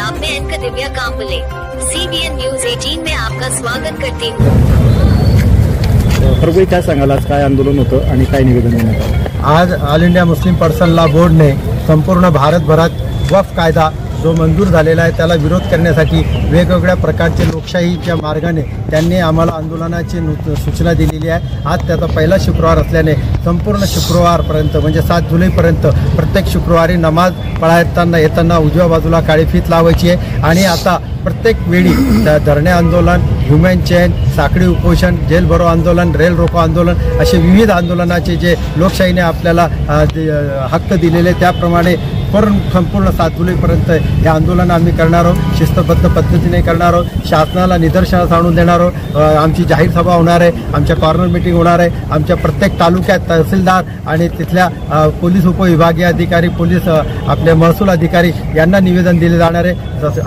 आप मैं एंकर दिव्या Kamble CBN news 18 में आपका स्वागत करती हूँ। प्रभू काय सांगाल, आज काय आंदोलन होतं आणि काय निवेदन देण्यात आलं? आज all India Muslim person law बोर्डने संपूर्ण भारतभरात वक्फ कायदा जो मंजूर झालेला आहे त्याला विरोध करण्यासाठी वेगवेगळ्या प्रकारचे लोकशाहीच्या मार्गाने त्यांनी आम्हाला आंदोलनाची सूचना दिलेली आहे। आज त्याचा पहिला शुक्रवार असल्याने संपूर्ण शुक्रवारपर्यंत म्हणजे 7 जुलैपर्यंत प्रत्येक शुक्रवारी नमाज पळायताना येताना उजव्या बाजूला काळी फीत लावायची आहे आणि आता प्रत्येक वेळी धरणे आंदोलन, ह्युमन चेन, साखळी उपोषण, जेल भरो आंदोलन, रेल रोको आंदोलन असे विविध आंदोलनाचे जे लोकशाहीने आपल्याला हक्क दिलेले त्याप्रमाणे संपूर्ण 7 जुलैपर्यंत हे आंदोलन आम्ही करणार आहोत। शिस्तबद्ध पद्धतीने करणार आहोत। शासनाला निदर्शनास आणून देणार आहोत। आमची जाहीर सभा होणार आहे, आमच्या कॉर्नर मीटिंग होणार आहे। आमच्या प्रत्येक तालुक्यात तहसीलदार आणि तिथल्या पोलीस उपविभागीय अधिकारी, पोलीस आपले महसूल अधिकारी यांना निवेदन दिले जाणार आहे।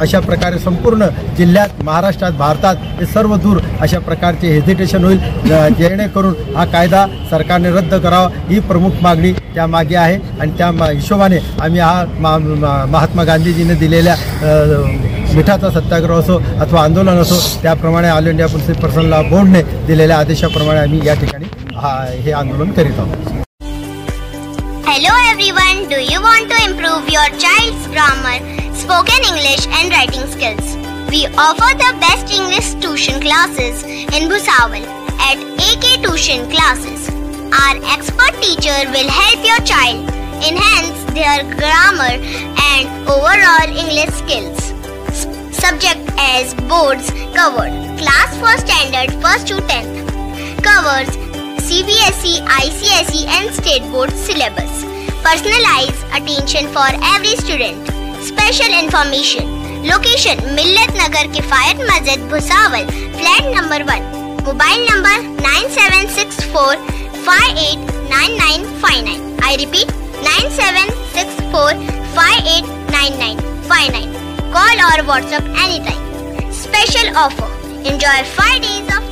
अशा प्रकारे संपूर्ण जिल्ह्यात, महाराष्ट्रात, भारतात हे सर्व दूर अशा प्रकारचे हेजिटेशन होईल, जेणेकरून हा कायदा सरकारने रद्द करावा ही प्रमुख मागणी त्यामागे आहे आणि त्या हिशोबाने आम्ही हा महात्मा गांधीजीने दिलेल्या मिठाचा सत्याग्रह असो अथवा आंदोलन असो त्याप्रमाणे all India Muslim person law बोर्डने दिलेल्या आदेशाप्रमाणे आम्ही या ठिकाणी हे आंदोलन करीत आहोत। Hello everyone, do you want to improve your child's grammar, spoken English and writing skills? We offer the best English tuition classes in Bhusawal at AK Tuition Classes. Our expert teacher will help your child enhance their grammar and overall English skills. Subject as boards covered. Class for standard 1st to 10th. Covers CBSE, ICSE and state board syllabus. Personalized attention for every student. Special information. Location Millat Nagar Kifayat Masjid Bhusawal, flat number 1. Mobile number 9764 589959. I repeat 9764 589959. Call or WhatsApp anytime. Special offer. Enjoy 5 days of